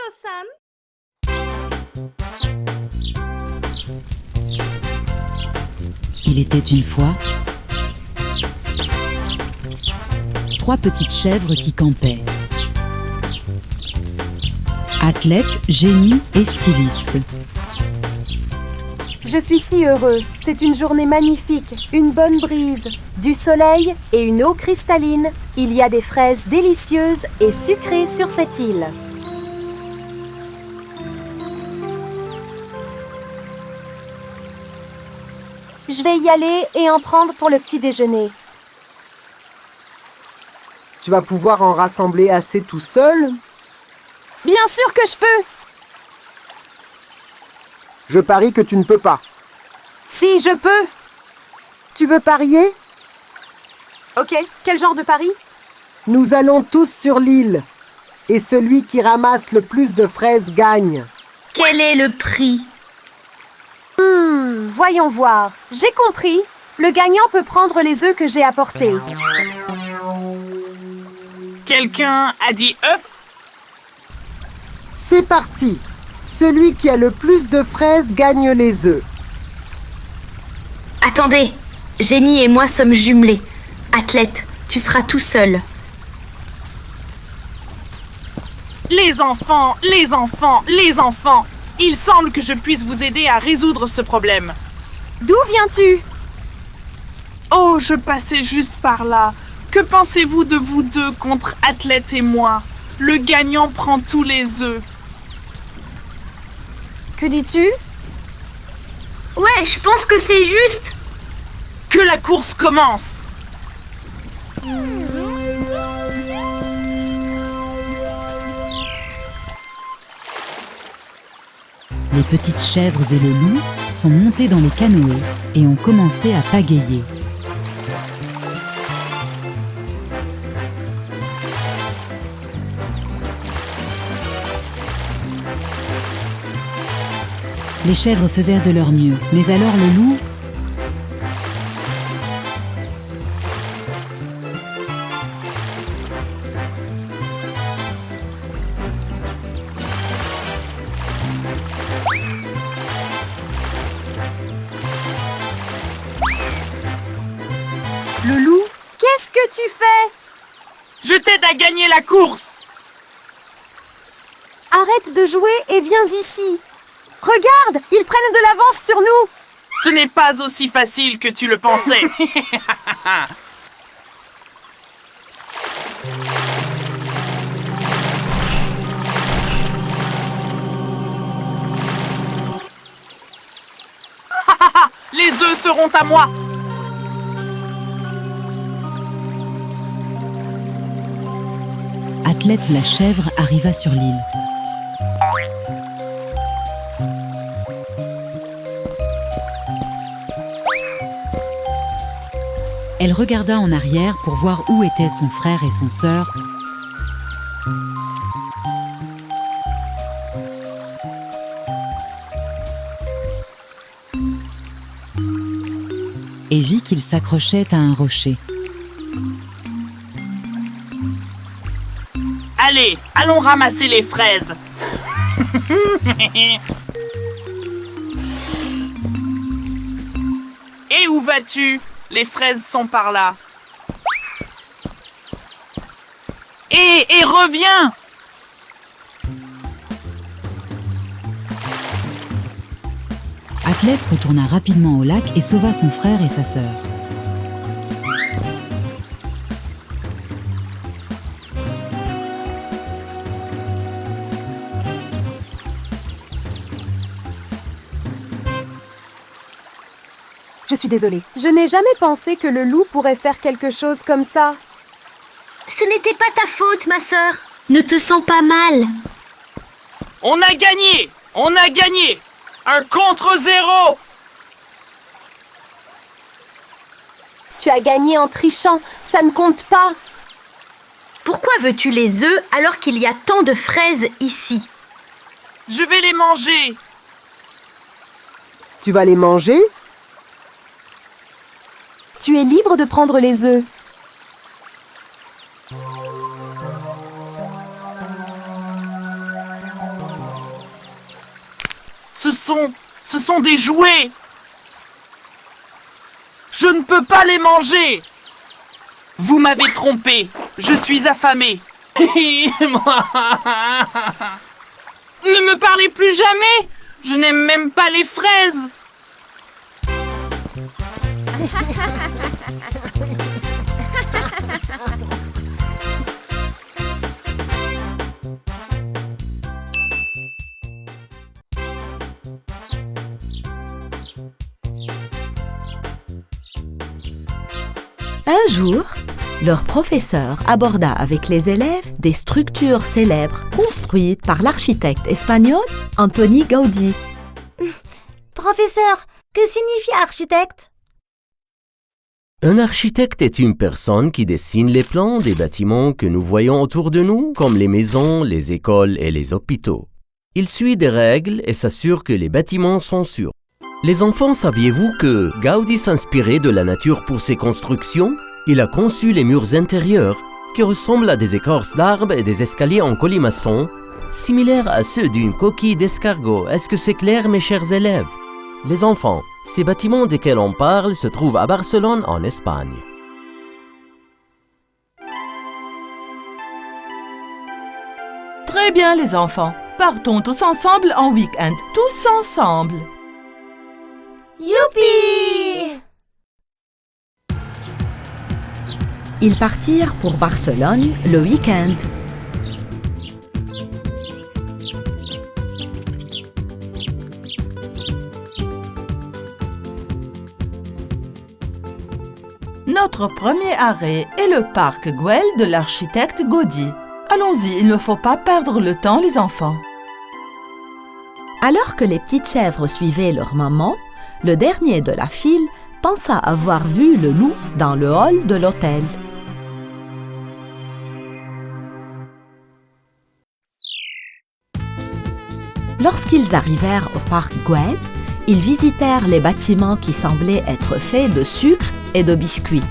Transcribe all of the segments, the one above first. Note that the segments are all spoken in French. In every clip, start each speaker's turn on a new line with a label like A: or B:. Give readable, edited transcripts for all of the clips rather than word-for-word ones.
A: Kosan.
B: Il était une fois 3 petites chèvres qui campaient. Athlète, génie et styliste.
C: Je suis si heureux. C'est une journée magnifique, une bonne brise, du soleil et une eau cristalline. Il y a des fraises délicieuses et sucrées sur cette île. Je vais y aller et en prendre pour le petit déjeuner.
D: Tu vas pouvoir en rassembler assez tout seul?
C: Bien sûr que je peux!
D: Je parie que tu ne peux pas.
C: Si, je peux!
D: Tu veux parier?
C: Ok, quel genre de pari?
D: Nous allons tous sur l'île. Et celui qui ramasse le plus de fraises gagne.
E: Quel est le prix?
C: Voyons voir. J'ai compris. Le gagnant peut prendre les œufs que j'ai apportés.
F: Quelqu'un a dit œuf?
D: C'est parti. Celui qui a le plus de fraises gagne les œufs.
E: Attendez, Génie et moi sommes jumelés. Athlète, tu seras tout seul.
F: Les enfants, les enfants, les enfants! Il semble que je puisse vous aider à résoudre ce problème.
C: D'où viens-tu?
F: Oh, je passais juste par là. Que pensez-vous de vous deux contre Athlète et moi? Le gagnant prend tous les œufs.
C: Que dis-tu?
E: Ouais, je pense que c'est juste.
F: Que la course commence!
B: Les petites chèvres et le loup sont montés dans les canoës et ont commencé à pagayer. Les chèvres faisèrent de leur mieux, mais alors le loup...
C: Le loup? Qu'est-ce que tu fais?
F: Je t'aide à gagner la course!
C: Arrête de jouer et viens ici. Regarde, ils prennent de l'avance sur nous.
F: Ce n'est pas aussi facile que tu le pensais. Les œufs seront à moi.
B: Athlète la chèvre arriva sur l'île. Elle regarda en arrière pour voir où étaient son frère et son sœur. Et vit qu'ils s'accrochaient à un rocher.
F: Allez, allons ramasser les fraises. Et où vas-tu? Les fraises sont par là. Et reviens!
B: Athlète retourna rapidement au lac et sauva son frère et sa sœur.
C: Je suis désolée. Je n'ai jamais pensé que le loup pourrait faire quelque chose comme ça.
E: Ce n'était pas ta faute, ma sœur. Ne te sens pas mal.
F: On a gagné! On a gagné! 1 contre 0!
C: Tu as gagné en trichant, ça ne compte pas.
E: Pourquoi veux-tu les œufs alors qu'il y a tant de fraises ici?
F: Je vais les manger!
D: Tu vas les manger?
C: Tu es libre de prendre les œufs.
F: Ce sont des jouets. Je ne peux pas les manger. Vous m'avez trompé. Je suis affamé. Ne me parlez plus jamais. Je n'aime même pas les fraises.
A: Un jour, leur professeur aborda avec les élèves des structures célèbres construites par l'architecte espagnol Antoni Gaudí.
G: Professeur, que signifie architecte?
H: Un architecte est une personne qui dessine les plans des bâtiments que nous voyons autour de nous, comme les maisons, les écoles et les hôpitaux. Il suit des règles et s'assure que les bâtiments sont sûrs. Les enfants, saviez-vous que Gaudí s'inspirait de la nature pour ses constructions? Il a conçu les murs intérieurs, qui ressemblent à des écorces d'arbres et des escaliers en colimaçon, similaires à ceux d'une coquille d'escargot. Est-ce que c'est clair, mes chers élèves? Les enfants, ces bâtiments desquels on parle se trouvent à Barcelone, en Espagne.
I: Très bien, les enfants. Partons tous ensemble en week-end. Tous ensemble.
G: Youpi!
A: Ils partirent pour Barcelone le week-end.
I: Notre premier arrêt est le parc Güell de l'architecte Gaudí. Allons-y, il ne faut pas perdre le temps, les enfants.
A: Alors que les petites chèvres suivaient leur maman, le dernier de la file pensa avoir vu le loup dans le hall de l'hôtel. Lorsqu'ils arrivèrent au parc Güell, ils visitèrent les bâtiments qui semblaient être faits de sucre et de biscuits.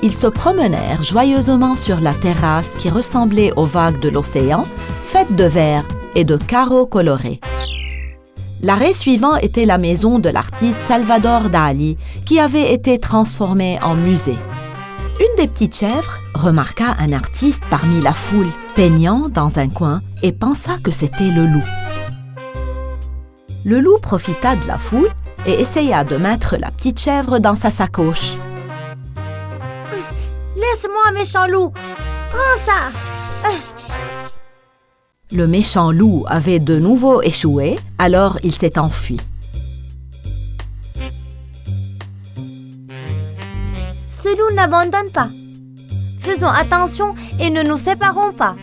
A: Ils se promenèrent joyeusement sur la terrasse qui ressemblait aux vagues de l'océan, faite de verre et de carreaux colorés. L'arrêt suivant était la maison de l'artiste Salvador Dalí, qui avait été transformée en musée. Une des petites chèvres remarqua un artiste parmi la foule, peignant dans un coin, et pensa que c'était le loup. Le loup profita de la foule et essaya de mettre la petite chèvre dans sa sacoche.
G: Laisse-moi, méchant loup! Prends ça!
A: Le méchant loup avait de nouveau échoué, alors il s'est enfui.
G: Ce loup n'abandonne pas. Faisons attention et ne nous séparons pas.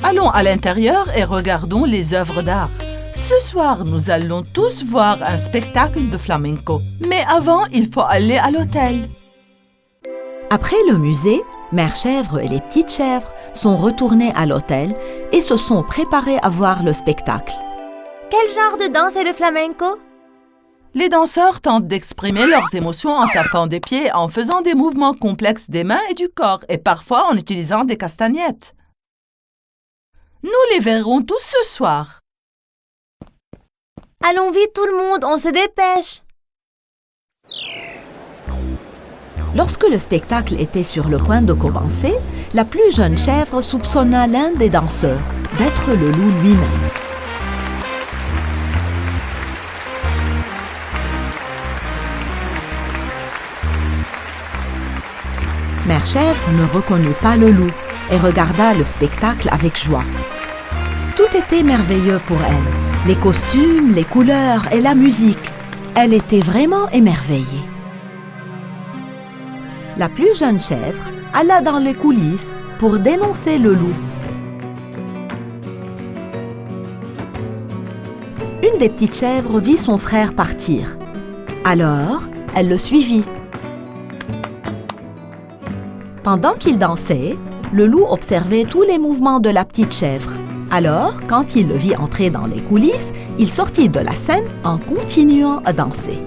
I: Allons à l'intérieur et regardons les œuvres d'art. Ce soir, nous allons tous voir un spectacle de flamenco. Mais avant, il faut aller à l'hôtel.
A: Après le musée, Mère Chèvre et les petites chèvres sont retournées à l'hôtel et se sont préparées à voir le spectacle.
G: Quel genre de danse est le flamenco?
I: Les danseurs tentent d'exprimer leurs émotions en tapant des pieds, en faisant des mouvements complexes des mains et du corps, et parfois en utilisant des castagnettes. Nous les verrons tous ce soir.
G: Allons vite tout le monde, on se dépêche.
A: Lorsque le spectacle était sur le point de commencer, la plus jeune chèvre soupçonna l'un des danseurs d'être le loup lui-même. Mère Chèvre ne reconnut pas le loup et regarda le spectacle avec joie. Tout était merveilleux pour elle. Les costumes, les couleurs et la musique. Elle était vraiment émerveillée. La plus jeune chèvre alla dans les coulisses pour dénoncer le loup. Une des petites chèvres vit son frère partir. Alors, elle le suivit. Pendant qu'il dansait, le loup observait tous les mouvements de la petite chèvre. Alors, quand il le vit entrer dans les coulisses, il sortit de la scène en continuant à danser.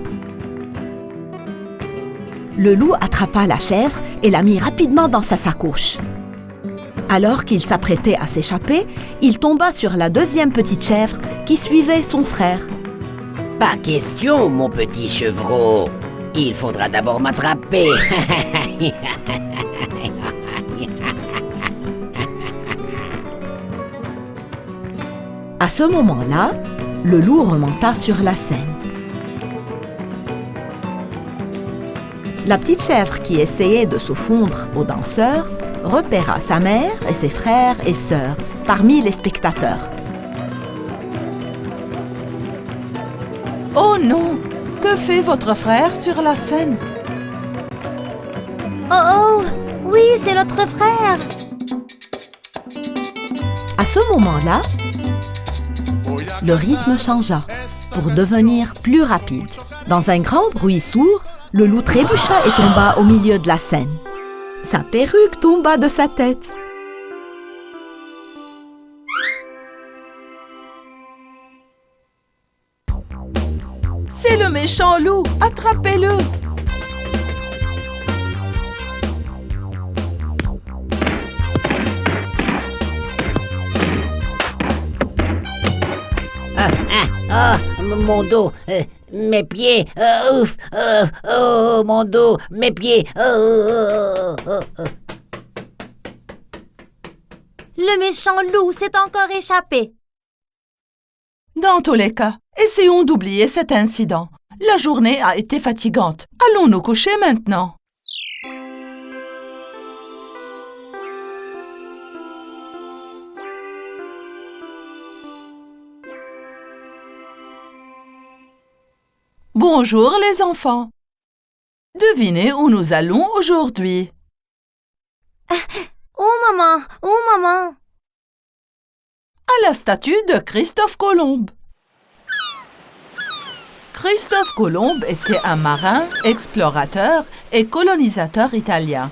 A: Le loup attrapa la chèvre et la mit rapidement dans sa sacoche. Alors qu'il s'apprêtait à s'échapper, il tomba sur la deuxième petite chèvre qui suivait son frère.
J: Pas question, mon petit chevreau. Il faudra d'abord m'attraper.
A: À ce moment-là, le loup remonta sur la scène. La petite chèvre qui essayait de se fondre aux danseurs repéra sa mère et ses frères et sœurs parmi les spectateurs.
I: Oh non! Que fait votre frère sur la scène?
G: Oh, oui, c'est notre frère.
A: À ce moment-là, le rythme changea pour devenir plus rapide. Dans un grand bruit sourd, le loup trébucha et tomba au milieu de la scène. Sa perruque tomba de sa tête.
I: C'est le méchant loup! Attrapez-le!
J: Mon dos, mes pieds, ouf, oh, mon dos, mes pieds,
G: Le méchant loup s'est encore échappé.
I: Dans tous les cas, essayons d'oublier cet incident. La journée a été fatigante. Allons nous coucher maintenant. Bonjour les enfants. Devinez où nous allons aujourd'hui.
G: Oh maman, oh maman.
I: À la statue de Christophe Colomb. Christophe Colomb était un marin, explorateur et colonisateur italien.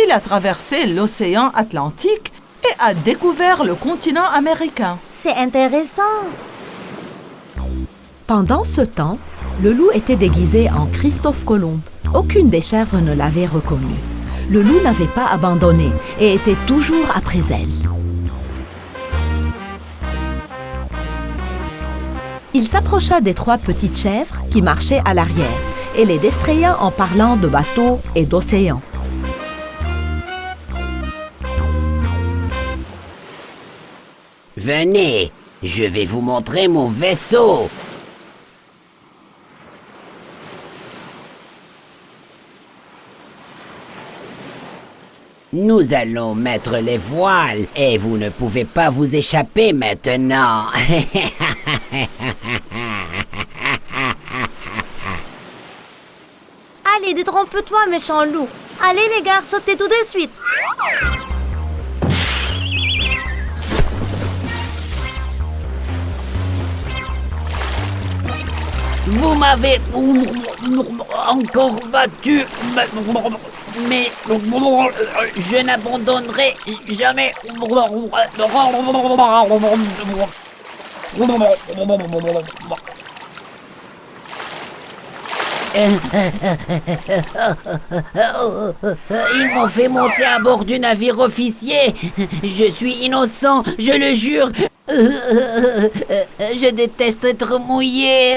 I: Il a traversé l'océan Atlantique et a découvert le continent américain.
G: C'est intéressant.
A: Pendant ce temps, le loup était déguisé en Christophe Colomb. Aucune des chèvres ne l'avait reconnu. Le loup n'avait pas abandonné et était toujours après elle. Il s'approcha des 3 petites chèvres qui marchaient à l'arrière et les distraya en parlant de bateaux et d'océans.
J: Venez, je vais vous montrer mon vaisseau. Nous allons mettre les voiles et vous ne pouvez pas vous échapper maintenant.
G: Allez, détrompe-toi, méchant loup. Allez les gars, sautez tout de suite.
J: Vous m'avez encore battu, mais je n'abandonnerai jamais. Ils m'ont fait monter à bord du navire officier. Je suis innocent, je le jure. Je déteste être mouillé.